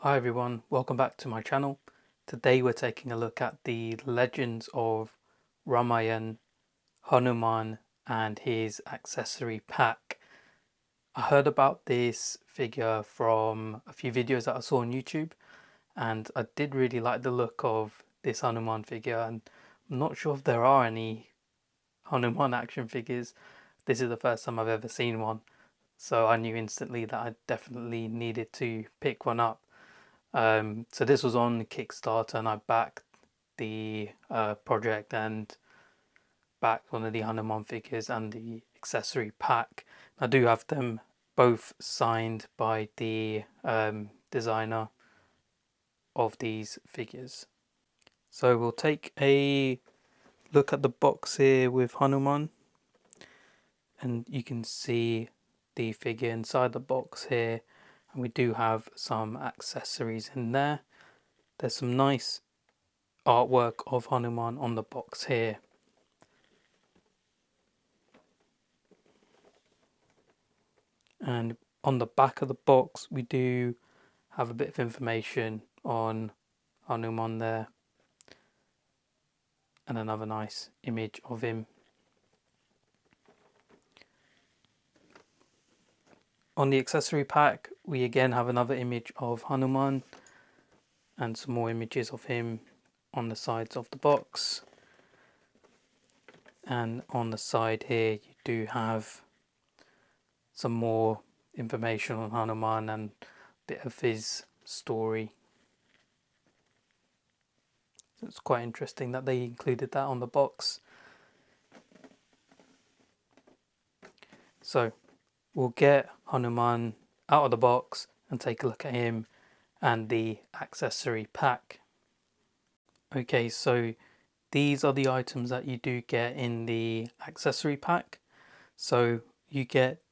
Hi everyone, welcome back to my channel. Today we're taking a look at the legends of Ramayan, Hanuman and his accessory pack. I heard about this figure from a few videos that I saw on YouTube, and I did really like the look of this Hanuman figure, and I'm not sure if there are any Hanuman action figures. This is the first time I've ever seen one, so I knew instantly that I definitely needed to pick one up. So this was on Kickstarter, and I backed the project and backed one of the Hanuman figures and the accessory pack. I do have them both signed by the designer of these figures. So we'll take a look at the box here with Hanuman, and you can see the figure inside the box here, and we do have some accessories in there. There's some nice artwork of Hanuman on the box here. And on the back of the box we do have a bit of information on Hanuman there, and another nice image of him. On the accessory pack we again have another image of Hanuman and some more images of him on the sides of the box. And on the side here you do have some more information on Hanuman and a bit of his story. So it's quite interesting that they included that on the box. So we'll get Hanuman out of the box and take a look at him and the accessory pack. Okay, so these are the items that you do get in the accessory pack. So you get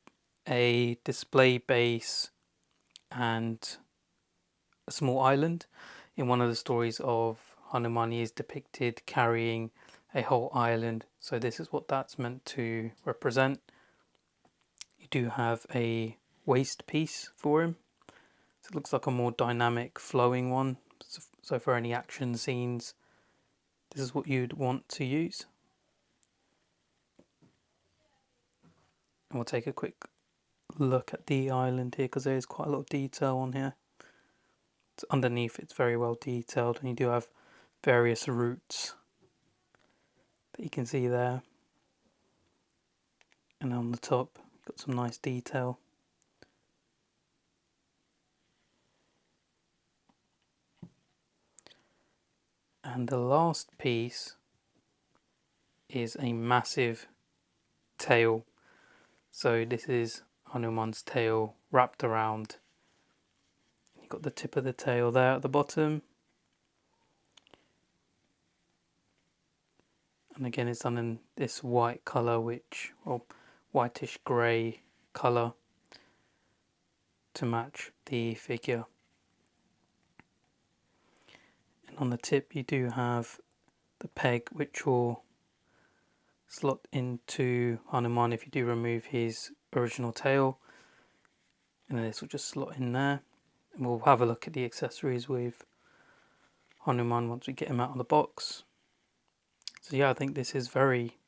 a display base and a small island. In one of the stories of Hanuman, he is depicted carrying a whole island, so this is what that's meant to represent. You do have a waist piece for him, so it looks like a more dynamic flowing one, so for any action scenes this is what you'd want to use. And we'll take a quick look at the island here because there is quite a lot of detail on here. Underneath it's very well detailed, and you do have various routes that you can see there, and on the top you've got some nice detail. And the last piece is a massive tail. So this is Hanuman's tail wrapped around. You've got the tip of the tail there at the bottom. And again it's done in this white colour, or whitish grey colour to match the figure. And on the tip you do have the peg which will slot into Hanuman if you do remove his original tail, and then this will just slot in there. And we'll have a look at the accessories with Hanuman once we get him out of the box. So yeah, I think this is very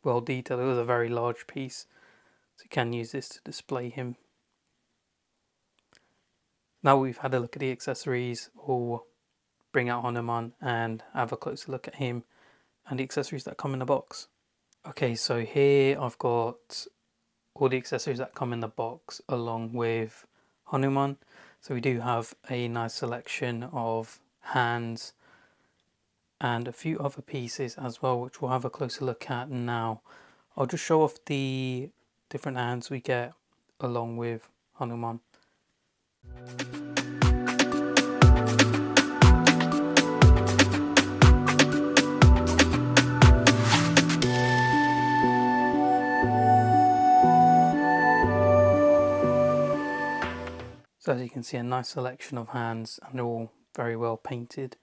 well detailed. It was a very large piece, so you can use this to display him. Now we've had a look at the accessories, we'll bring out Hanuman and have a closer look at him and the accessories that come in the box. Okay, so here I've got all the accessories that come in the box along with Hanuman. So we do have a nice selection of hands and a few other pieces as well, which we'll have a closer look at now. I'll just show off the different hands we get along with Hanuman. So as you can see, a nice selection of hands, and they're all very well painted.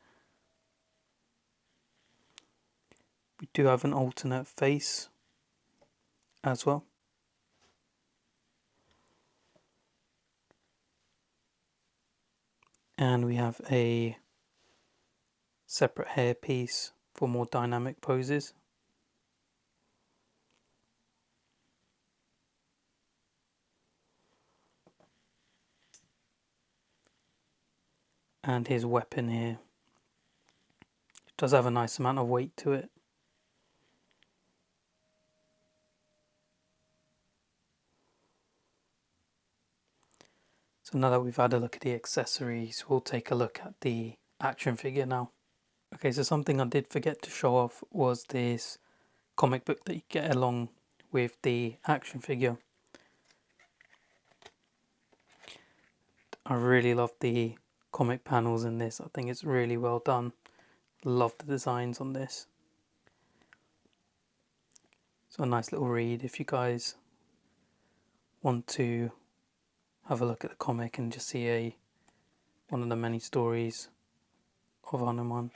We do have an alternate face as well. And we have a separate hair piece for more dynamic poses. And his weapon here does have a nice amount of weight to it. So now that we've had a look at the accessories, we'll take a look at the action figure now. Okay, so something I did forget to show off was this comic book that you get along with the action figure. I really love the comic panels in this. I think it's really well done. Love the designs on this. So a nice little read if you guys want to have a look at the comic and just see one of the many stories of Hanuman.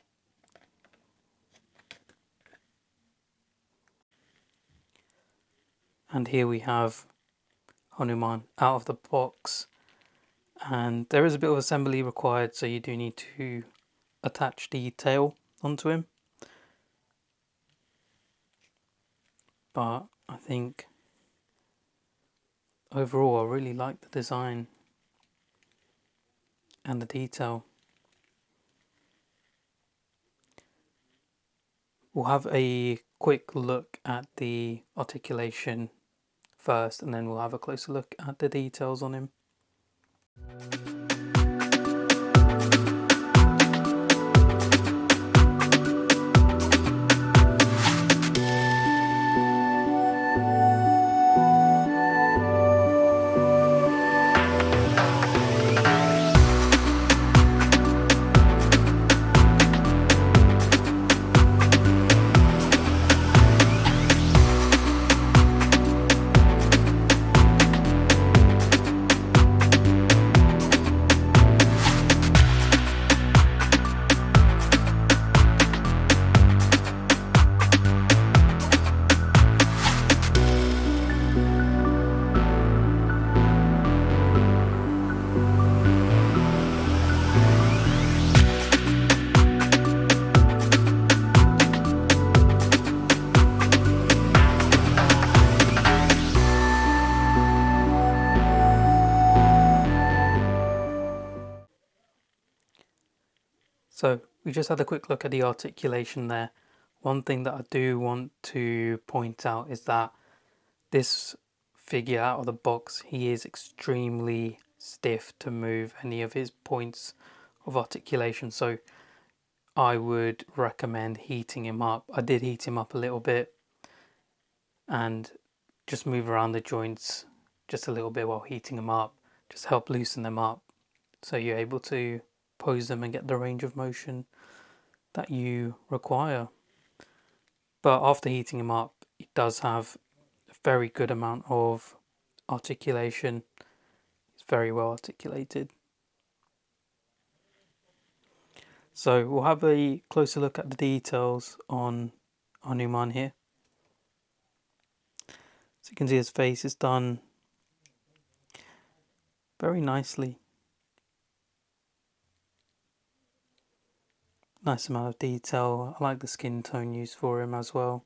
And here we have Hanuman out of the box, and there is a bit of assembly required, so you do need to attach the tail onto him, but I think overall I really like the design and the detail. We'll have a quick look at the articulation first, and then we'll have a closer look at the details on him. So we just had a quick look at the articulation there. One thing that I do want to point out is that this figure out of the box, he is extremely stiff to move any of his points of articulation. So I would recommend heating him up. I did heat him up a little bit and just move around the joints just a little bit while heating them up. Just help loosen them up so you're able to pose them and get the range of motion that you require. But after heating him up, it does have a very good amount of articulation. It's very well articulated. So we'll have a closer look at the details on Hanuman here. So you can see his face is done very nicely. Nice amount of detail. I like the skin tone used for him as well.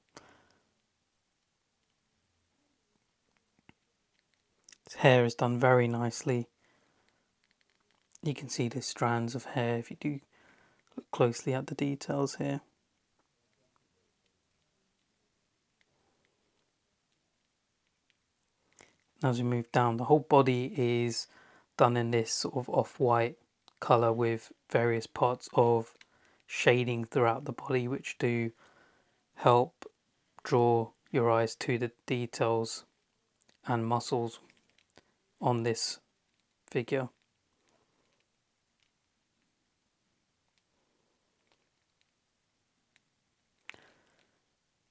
His hair is done very nicely. You can see the strands of hair if you do look closely at the details here. As we move down, the whole body is done in this sort of off-white colour with various parts of shading throughout the body, which do help draw your eyes to the details and muscles on this figure.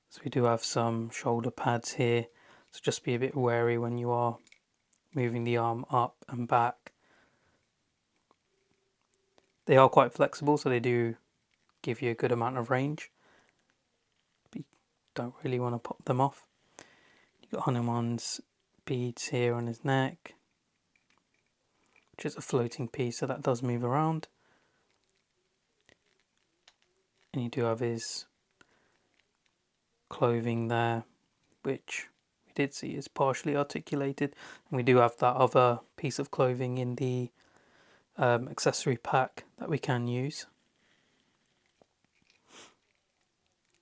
So we do have some shoulder pads here, so just be a bit wary when you are moving the arm up and back. They are quite flexible, so they do give you a good amount of range, but you don't really want to pop them off. You've got Hanuman's beads here on his neck, which is a floating piece, so that does move around. And you do have his clothing there, which we did see is partially articulated. And we do have that other piece of clothing in the accessory pack that we can use.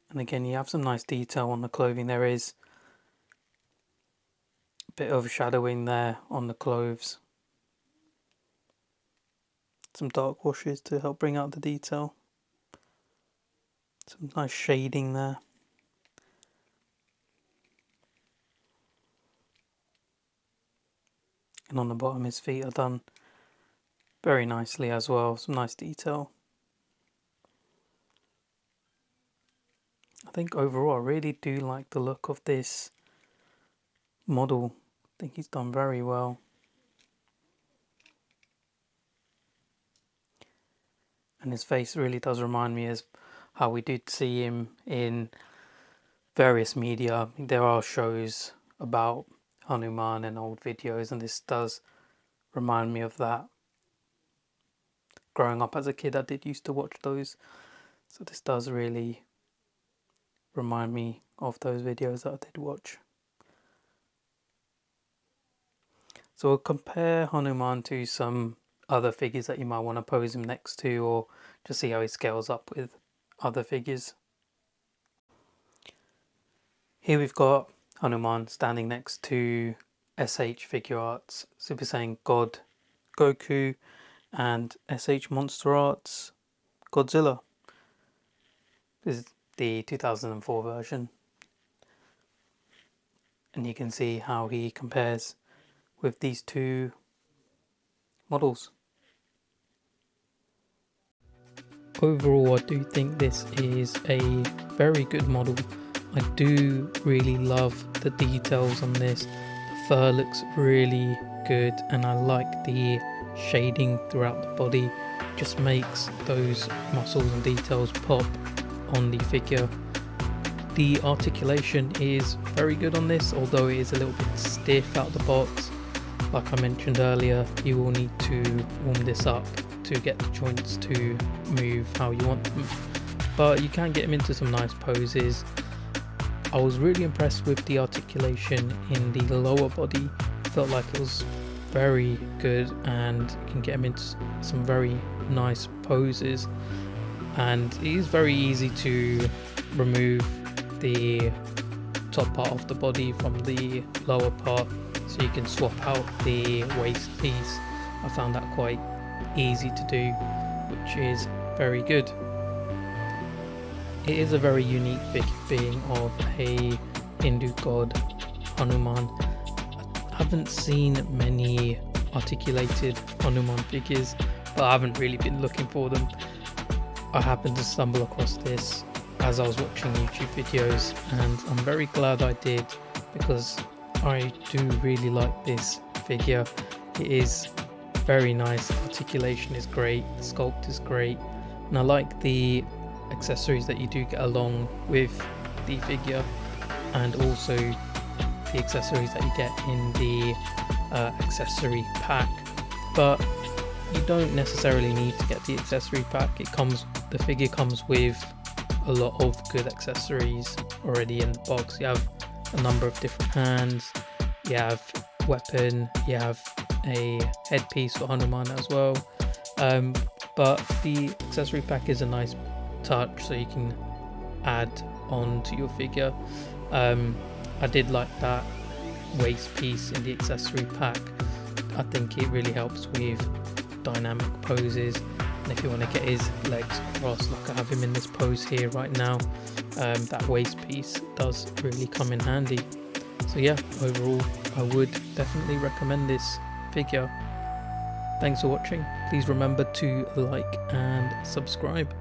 And again, you have some nice detail on the clothing. There is a bit of shadowing there on the clothes. Some dark washes to help bring out the detail. Some nice shading there. And on the bottom, his feet are done very nicely as well. Some nice detail. I think overall I really do like the look of this model. I think he's done very well. And his face really does remind me as how we did see him in various media. There are shows about Hanuman and old videos, and this does remind me of that. Growing up as a kid, I did used to watch those, so this does really remind me of those videos that I did watch. So we'll compare Hanuman to some other figures that you might want to pose him next to, or just see how he scales up with other figures. Here we've got Hanuman standing next to SH Figure Arts Super Saiyan God Goku and SH Monster Arts Godzilla. This is the 2004 version. And you can see how he compares with these two models. Overall, I do think this is a very good model. I do really love the details on this. The fur looks really good, and I like the shading throughout the body. Just makes those muscles and details pop on the figure. The articulation is very good on this, although it is a little bit stiff out the box. Like I mentioned earlier, you will need to warm this up to get the joints to move how you want them, but you can get them into some nice poses. I was really impressed with the articulation in the lower body. Felt like it was very good, and you can get them into some very nice poses, and it is very easy to remove the top part of the body from the lower part, so you can swap out the waist piece. I found that quite easy to do, which is very good. It is a very unique figure being of a Hindu god Hanuman. I haven't seen many articulated Hanuman figures, but I haven't really been looking for them. I happened to stumble across this as I was watching YouTube videos, and I'm very glad I did, because I do really like this figure. It is very nice, articulation is great, the sculpt is great, and I like the accessories that you do get along with the figure, and also the accessories that you get in the accessory pack. But you don't necessarily need to get the accessory pack. The figure comes with a lot of good accessories already in the box. You have a number of different hands, you have weapon, you have a headpiece for Hanuman as well, but the accessory pack is a nice touch, so you can add on to your figure. I did like that waist piece in the accessory pack. I think it really helps with dynamic poses, and if you want to get his legs crossed like I have him in this pose here right now, that waist piece does really come in handy. So yeah, overall I would definitely recommend this figure. Thanks for watching. Please remember to like and subscribe.